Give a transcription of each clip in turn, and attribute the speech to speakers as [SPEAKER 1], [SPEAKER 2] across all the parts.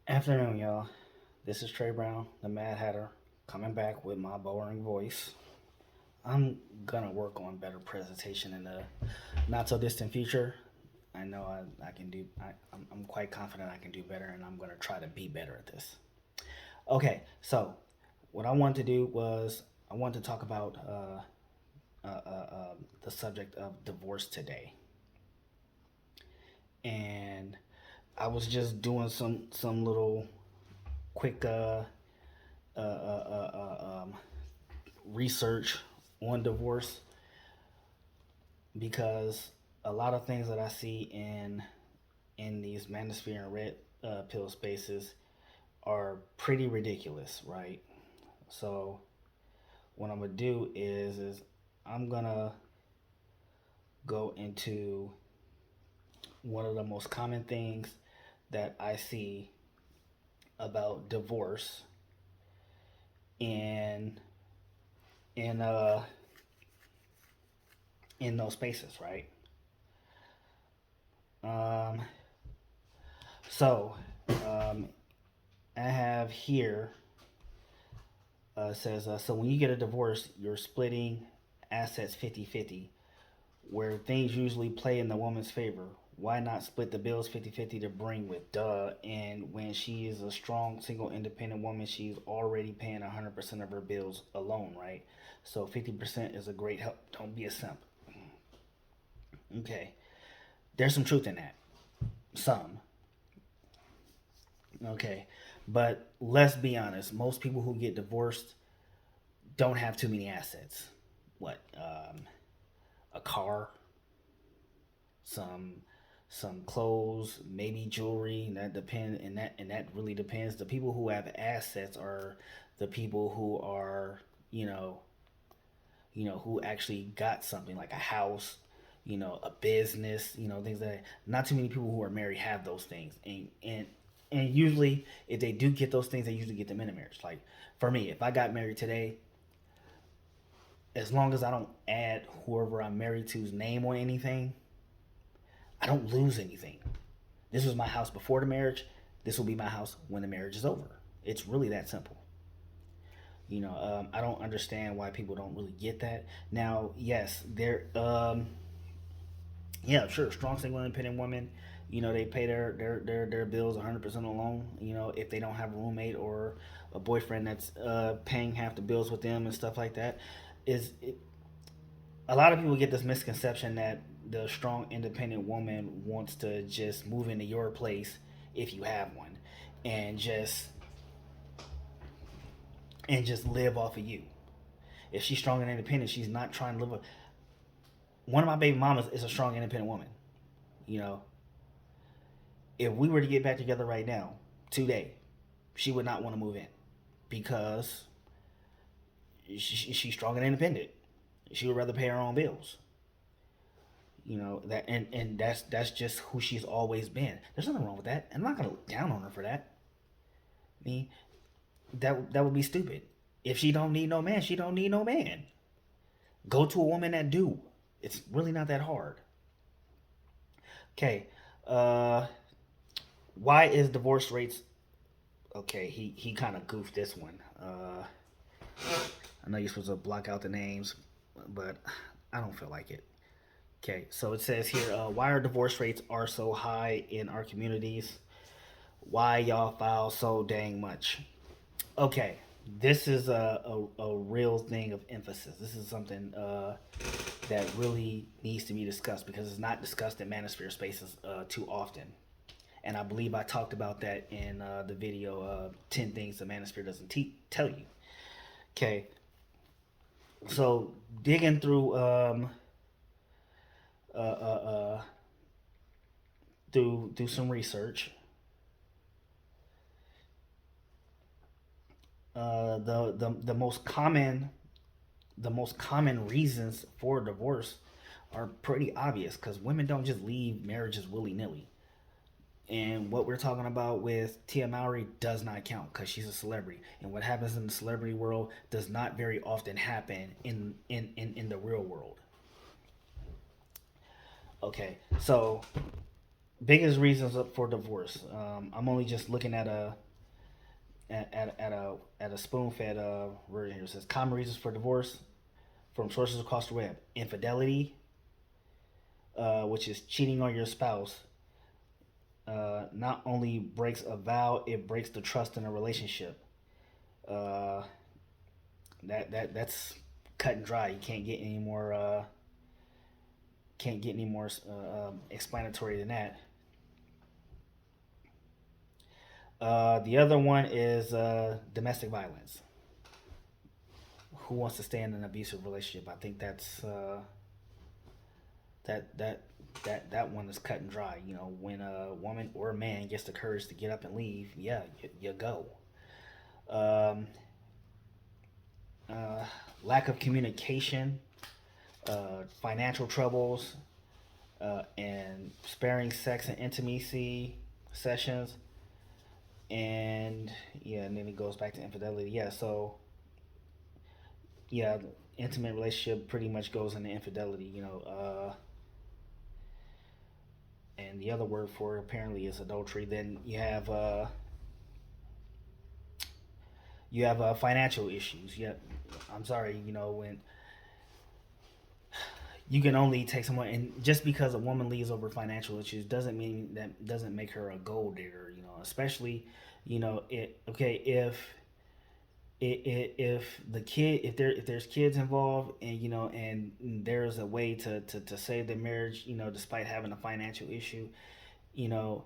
[SPEAKER 1] Afternoon, y'all. This is Trey Brown, the Mad Hatter, coming back with my boring voice. I'm gonna work on better presentation in the not so distant future. I know I can do. I'm quite confident I can do better, and I'm gonna try to be better at this. Okay, so what I wanted to do was I wanted to talk about the subject of divorce today, and I was just doing some little quick uh, uh, research on divorce because a lot of things that I see in these manosphere and red pill spaces are pretty ridiculous, right? So what I'm gonna do is I'm gonna go into one of the most common things that I see about divorce in in uh in those spaces, right? Um, so um, I have here says so when you get a divorce, you're splitting assets 50-50, where things usually play in the woman's favor. Why not split the bills 50-50 to bring with duh? And when she is a strong, single, independent woman, she's already paying 100% of her bills alone, right? So 50% is a great help. Don't be a simp. Okay. There's some truth in that. Some. Okay. But let's be honest. Most people who get divorced don't have too many assets. What? A car, some some clothes, maybe jewelry. And that depend, and that really depends. The people who have assets are the people who are who actually got something like a house, a business, things like that. Not too many people who are married have those things, and usually if they do get those things, they usually get them in a marriage. Like for me, if I got married today, as long as I don't add whoever I'm married to's name on anything, I don't lose anything. This was my house before the marriage. This will be my house when the marriage is over. It's really that simple. I don't understand why people don't really get that. Now, yes, yeah, sure, strong single independent women, they pay their bills 100% alone. If they don't have a roommate or a boyfriend that's paying half the bills with them and stuff like that, is it, a lot of people get this misconception that the strong independent woman wants to just move into your place if you have one, and just live off of you. If she's strong and independent, she's not trying to live. One of my baby mamas is a strong independent woman. You know, if we were to get back together right now, today, she would not want to move in because she's strong and independent. She would rather pay her own bills. And that's just who she's always been. There's nothing wrong with that. And I'm not gonna look down on her for that. I mean, that would be stupid. If she don't need no man, she don't need no man. Go to a woman that do. It's really not that hard. Okay. Uh, why is divorce rates? Okay, he kind of goofed this one. I know you're supposed to block out the names, but I don't feel like it. Okay, so it says here, why are divorce rates are so high in our communities? Why y'all file so dang much? Okay, this is a real thing of emphasis. This is something that really needs to be discussed because it's not discussed in manosphere spaces too often. And I believe I talked about that in the video 10 Things the Manosphere Doesn't Tell You. Okay, so digging uh, uh, uh, through some research, the most common reasons for divorce are pretty obvious because women don't just leave marriages willy nilly. And what we're talking about with Tia Mowry does not count because she's a celebrity. And what happens in the celebrity world does not very often happen in the real world. Okay, so Biggest reasons for divorce. I'm only just looking at a spoon-fed version here. It says common reasons for divorce from sources across the web: infidelity, which is cheating on your spouse. Not only breaks a vow, it breaks the trust in a relationship. Uh, that's cut and dry. You can't get any more explanatory than that. The other one is domestic violence. Who wants to stay in an abusive relationship? I think that that that one is cut and dry. You know, when a woman or a man gets the courage to get up and leave, yeah, you go. Um, uh, Lack of communication, financial troubles, and sparing sex and intimacy sessions, and yeah, and then it goes back to infidelity. Yeah, so yeah, intimate relationship pretty much goes into infidelity. And the other word for it apparently is adultery. Then you have financial issues. Yeah, I'm sorry. When you can only take someone, and just because a woman leaves over financial issues doesn't mean that doesn't make her a gold digger. Especially, it okay if the kid if there's kids involved, and there's a way to save the marriage, despite having a financial issue, you know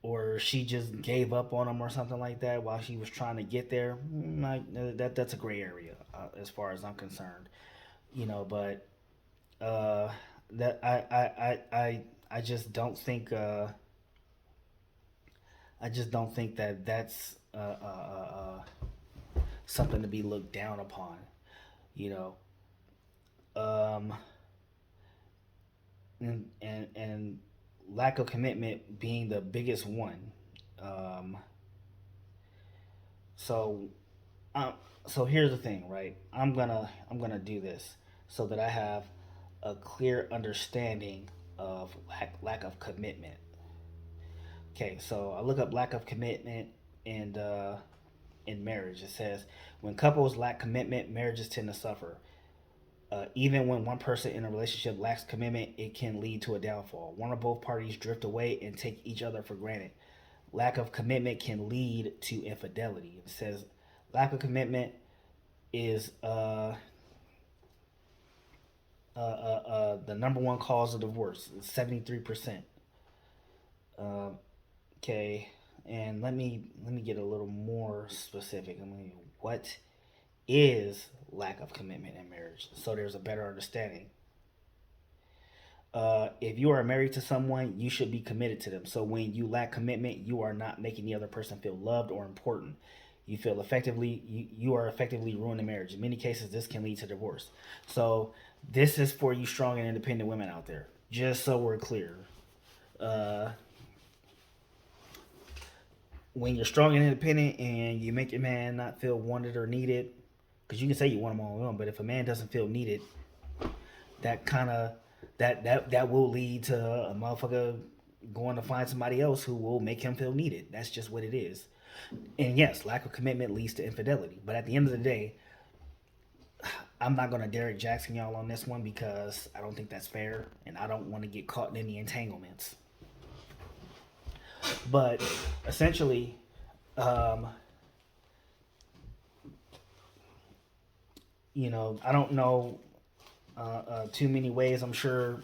[SPEAKER 1] or she just gave up on him or something like that while she was trying to get there. That's a gray area, as far as I'm concerned. But uh that I just don't think that that's something to be looked down upon. You know, um, and lack of commitment being the biggest one. Um, so um, so here's the thing, right? I'm gonna do this so that I have a clear understanding of lack of commitment. Okay, so I look up lack of commitment and in marriage. It says when couples lack commitment, marriages tend to suffer. Even when one person in a relationship lacks commitment, it can lead to a downfall. One or both parties drift away and take each other for granted. Lack of commitment can lead to infidelity. It says lack of commitment is the number one cause of divorce. 73%. Uh, okay, and let me get a little more specific. What is lack of commitment in marriage, so there's a better understanding. If you are married to someone, you should be committed to them. So when you lack commitment, you are not making the other person feel loved or important. You are effectively ruining marriage. In many cases, this can lead to divorce. So this is for you strong and independent women out there. Just so we're clear, uh, when you're strong and independent and you make your man not feel wanted or needed, because you can say you want him all alone, but if a man doesn't feel needed, that kind of that will lead to a motherfucker going to find somebody else who will make him feel needed. That's just what it is. And yes, lack of commitment leads to infidelity. But at the end of the day, I'm not gonna Derek Jackson y'all on this one because I don't think that's fair, and I don't want to get caught in any entanglements. But essentially, um, I don't know too many ways. I'm sure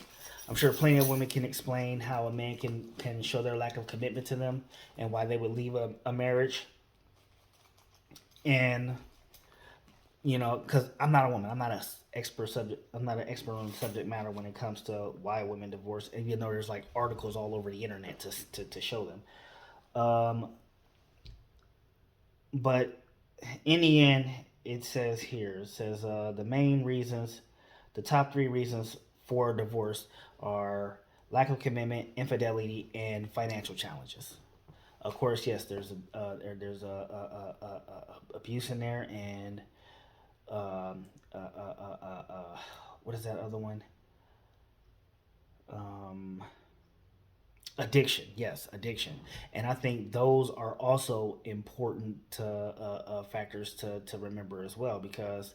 [SPEAKER 1] plenty of women can explain how a man can show their lack of commitment to them and why they would leave a marriage. And because I'm not a woman, I'm not an expert on subject matter when it comes to why women divorce. And there's like articles all over the internet to show them. Um, but in the end, it says the main reasons, the top three reasons for divorce are lack of commitment, infidelity, and financial challenges. Of course, yes, there's abuse in there, and um, uh, uh, uh, uh, uh, what is that other one? Um, Addiction, yes, addiction, and I think those are also important factors to remember as well, because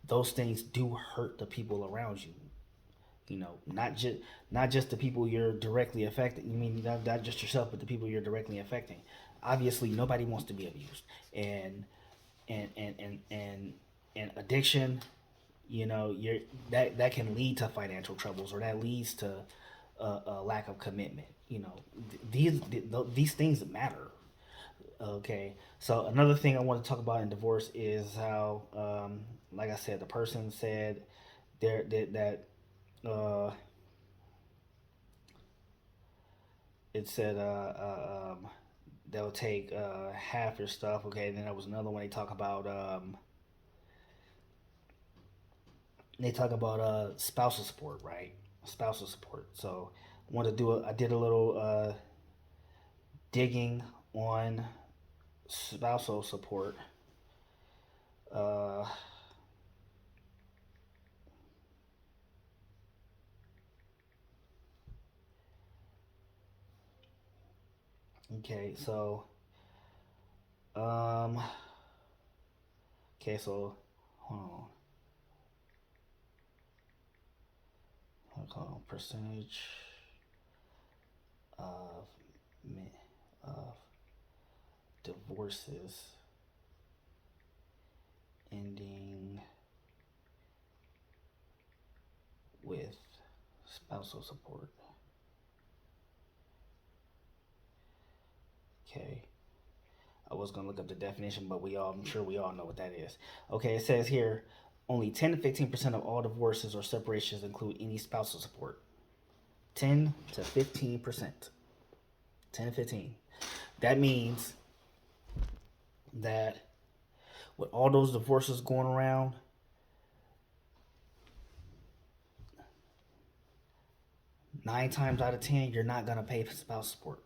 [SPEAKER 1] those things do hurt the people around you. You know, not just the people you're directly affecting. You mean not just yourself, but the people you're directly affecting. Obviously, nobody wants to be abused, and and and and and, and addiction. You know, that can lead to financial troubles, or that leads to a lack of commitment. You know, these things matter. Okay, so another thing I want to talk about in divorce is how, like I said, the person said that uh, it said they'll take half your stuff. Okay, and then there was another one they talk about spousal support, right? Spousal support. So I did a little digging on spousal support. Uh, okay, so um, okay, so hold hold on, percentage of of divorces ending with spousal support. Okay, I was gonna look up the definition, but I'm sure we all know what that is. Okay, it says here only 10 to 15% of all divorces or separations include any spousal support. 10 to 15%. 10 to 15. That means that with all those divorces going around, 9 times out of 10, you're not gonna pay for spousal support.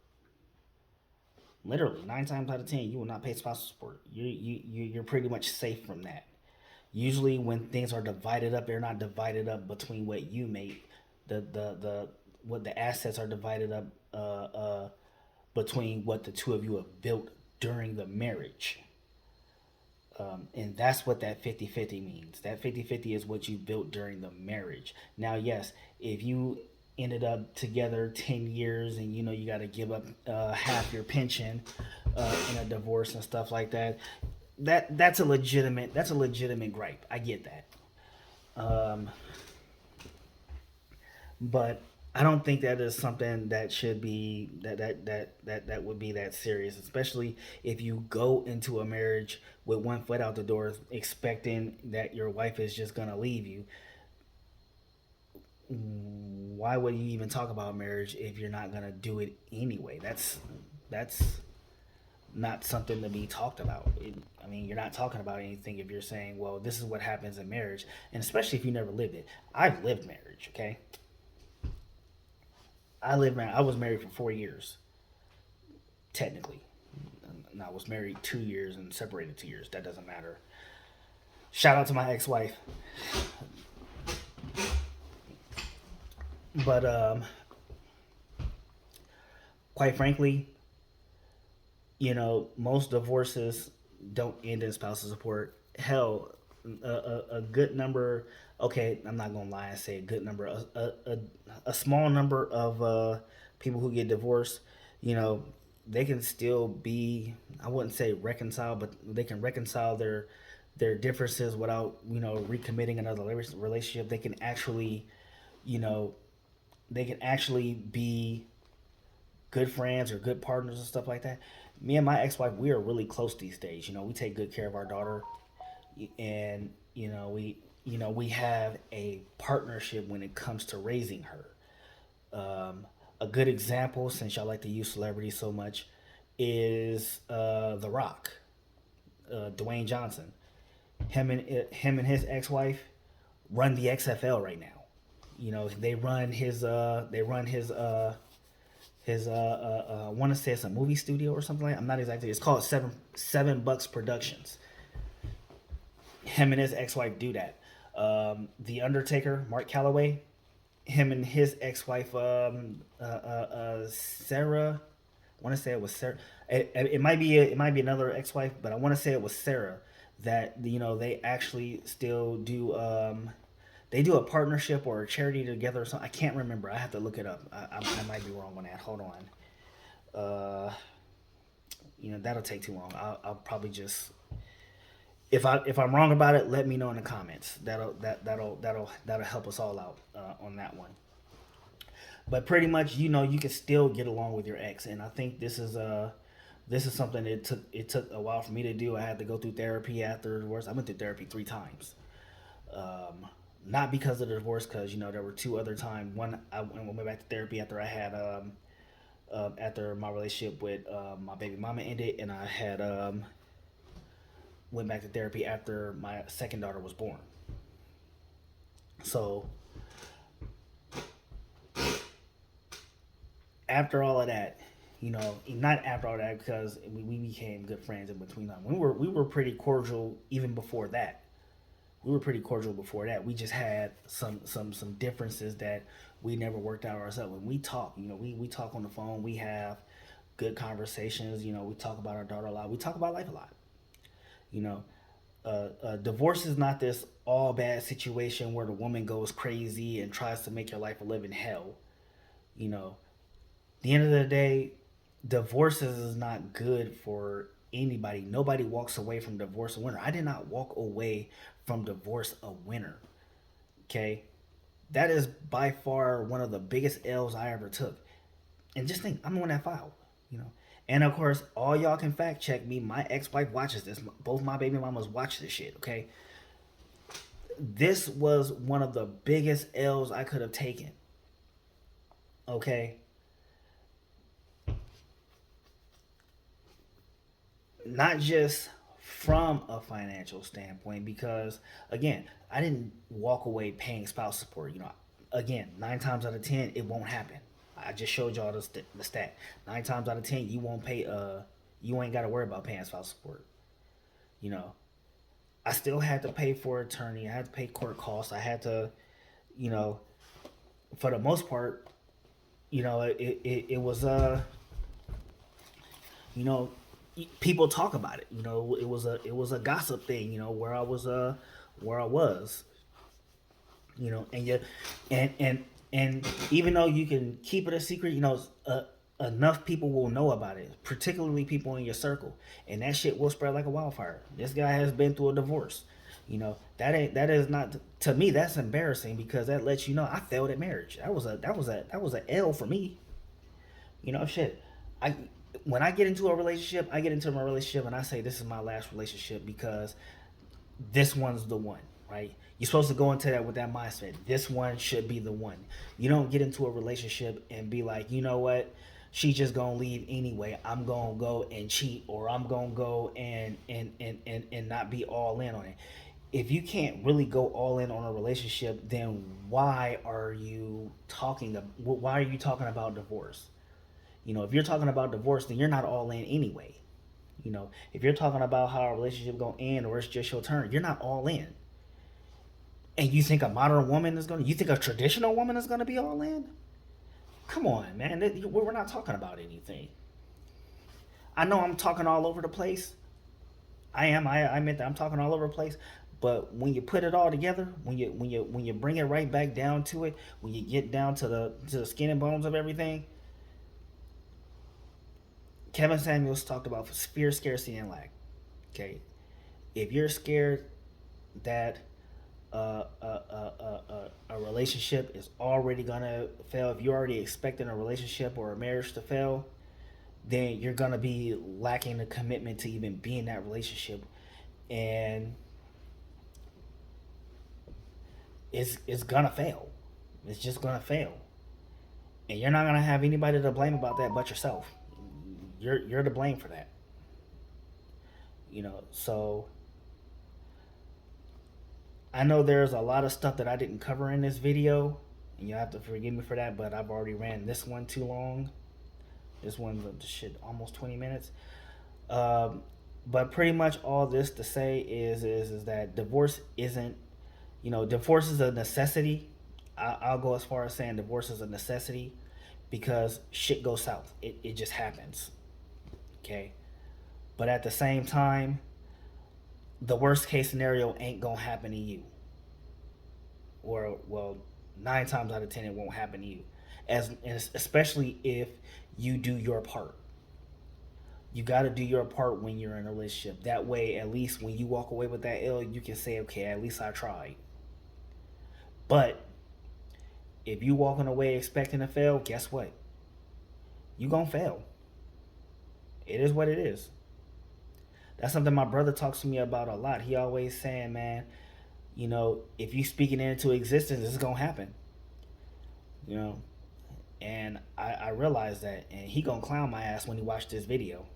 [SPEAKER 1] Literally, 9 times out of 10, you will not pay spousal support. You're pretty much safe from that. Usually, when things are divided up, they're not divided up between what you make. The what the assets are divided up between what the two of you have built during the marriage. And that's what that 50-50 means. That 50-50 is what you built during the marriage. Now, yes, if you ended up together 10 years and you know you got to give up half your pension in a divorce and stuff like that, that's a legitimate gripe. I get that. Um, but I don't think that is something that should be that would be that serious, especially if you go into a marriage with one foot out the door, expecting that your wife is just gonna leave you. Why would you even talk about marriage if you're not gonna do it anyway? That's not something to be talked about. I mean, you're not talking about anything if you're saying, well, this is what happens in marriage, and especially if you never lived it. I've lived marriage, okay? I was married for 4 years, technically. And I was married 2 years and separated 2 years. That doesn't matter. Shout out to my ex-wife. But quite frankly, most divorces don't end in spousal support. Hell, a good number. Okay, I'm not gonna lie and say a good number. A small number of people who get divorced, you know, they can still be. I wouldn't say reconcile, but they can reconcile their differences without recommitting another relationship. You know, they can actually be good friends or good partners and stuff like that. Me and my ex-wife, we are really close these days. We take good care of our daughter, and we have a partnership when it comes to raising her. A good example, since y'all like to use celebrities so much, is The Rock, Dwayne Johnson. Him and his ex-wife run the XFL right now. They run his I want to say it's a movie studio or something like that. I'm not exactly. It's called Seven Bucks Productions. Him and his ex-wife do that. The Undertaker, Mark Calloway, him and his ex-wife, Sarah. I want to say it was Sarah. It might be it might be another ex-wife, but I want to say it was Sarah. That they actually still do. They do a partnership or a charity together or something. I can't remember. I have to look it up. I might be wrong on that. Hold on. Uh, that'll take too long. I'll probably just if I'm wrong about it, let me know in the comments. That'll help us all out on that one. But pretty much, you can still get along with your ex, and I think this is something that it took a while for me to do. I had to go through therapy afterwards. I went through therapy 3 times. Not because of the divorce, because there were two other times. One, I went back to therapy after I had after my relationship with my baby mama ended, and I had went back to therapy after my second daughter was born. So after all of that, not after all that, because we became good friends in between them. We were pretty cordial even before that. We were pretty cordial before that. We just had some differences that we never worked out ourselves. When we talk, we talk on the phone. We have good conversations. We talk about our daughter a lot. We talk about life a lot. You know, divorce is not this all bad situation where the woman goes crazy and tries to make your life a living hell. You know, the end of the day, divorces is not good for anybody. Nobody walks away from divorce a winner. I did not walk away from divorce a winner. Okay, that is by far one of the biggest L's I ever took. And just think, I'm on that file. You know, and of course, all y'all can fact check me. My ex-wife watches this. Both my baby mamas watch this shit. Okay, this was one of the biggest L's I could have taken. Okay, not just from a financial standpoint, because again, I didn't walk away paying spouse support. Again, 9 times out of 10 it won't happen. I just showed y'all the stat. 9 times out of 10 you won't pay. You ain't got to worry about paying spouse support. You know, I still had to pay for attorney. I had to pay court costs. I had to, you know, for the most part, it was you know, people talk about it. It was a gossip thing. Where I was. And you and even though you can keep it a secret, enough people will know about it, particularly people in your circle, and that shit will spread like a wildfire. This guy has been through a divorce. That is not, to me, that's embarrassing, because that lets you know I failed at marriage. That was a L for me. Shit. I When I get into a relationship, I get into my relationship and I say this is my last relationship, because this one's the one, right? You're supposed to go into that with that mindset. This one should be the one. You don't get into a relationship and be like, you know what? She just gonna leave anyway. I'm gonna go and cheat, or I'm gonna go and not be all in on it. If you can't really go all in on a relationship, then why are you talking about divorce? If you're talking about divorce, then you're not all in anyway. If you're talking about how a relationship gonna end, or it's just your turn, you're not all in. And you think a modern woman is gonna? You think a traditional woman is gonna be all in? Come on, man. We're not talking about anything. I know I'm talking all over the place. I am. I admit that I'm talking all over the place. But when you put it all together, when you bring it right back down to it, when you get down to the skin and bones of everything, Kevin Samuels talked about fear, scarcity, and lack. Okay, if you're scared that a relationship is already gonna fail, if you're already expecting a relationship or a marriage to fail, then you're gonna be lacking the commitment to even be in that relationship, and it's gonna fail. It's just gonna fail, and you're not gonna have anybody to blame about that but yourself. You're to blame for that. So I know there's a lot of stuff that I didn't cover in this video, and you have to forgive me for that, but I've already ran this one too long. This one's shit almost 20 minutes. But pretty much all this to say is that divorce isn't, divorce is a necessity. I'll go as far as saying divorce is a necessity because shit goes south. It just happens. Okay. But at the same time, the worst case scenario ain't gonna happen to you. Or well, 9 times out of 10 it won't happen to you. As especially if you do your part. You got to do your part when you're in a relationship. That way, at least when you walk away with that L, you can say, okay, at least I tried. But if you walking away expecting to fail, guess what? You gonna fail. It is what it is. That's something my brother talks to me about a lot. He always saying, man, if you speaking it into existence, it's gonna happen. You know, and I realize that, and he gonna clown my ass when he watched this video.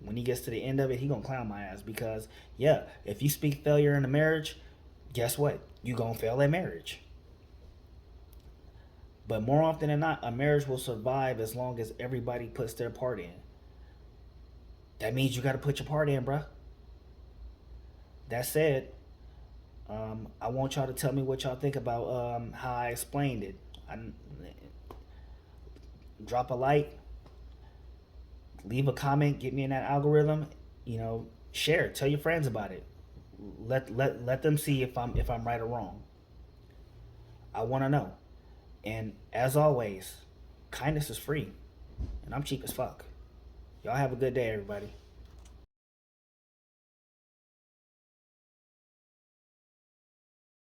[SPEAKER 1] When he gets to the end of it, he gonna clown my ass because yeah, if you speak failure in a marriage, guess what? You gonna fail at marriage. But more often than not, a marriage will survive as long as everybody puts their part in. That means you got to put your part in, bruh. That said, I want y'all to tell me what y'all think about how I explained it. Drop a like, leave a comment, get me in that algorithm. Share it. Tell your friends about it. Let them see if I'm right or wrong. I want to know. And as always, kindness is free, and I'm cheap as fuck. Y'all have a good day, everybody.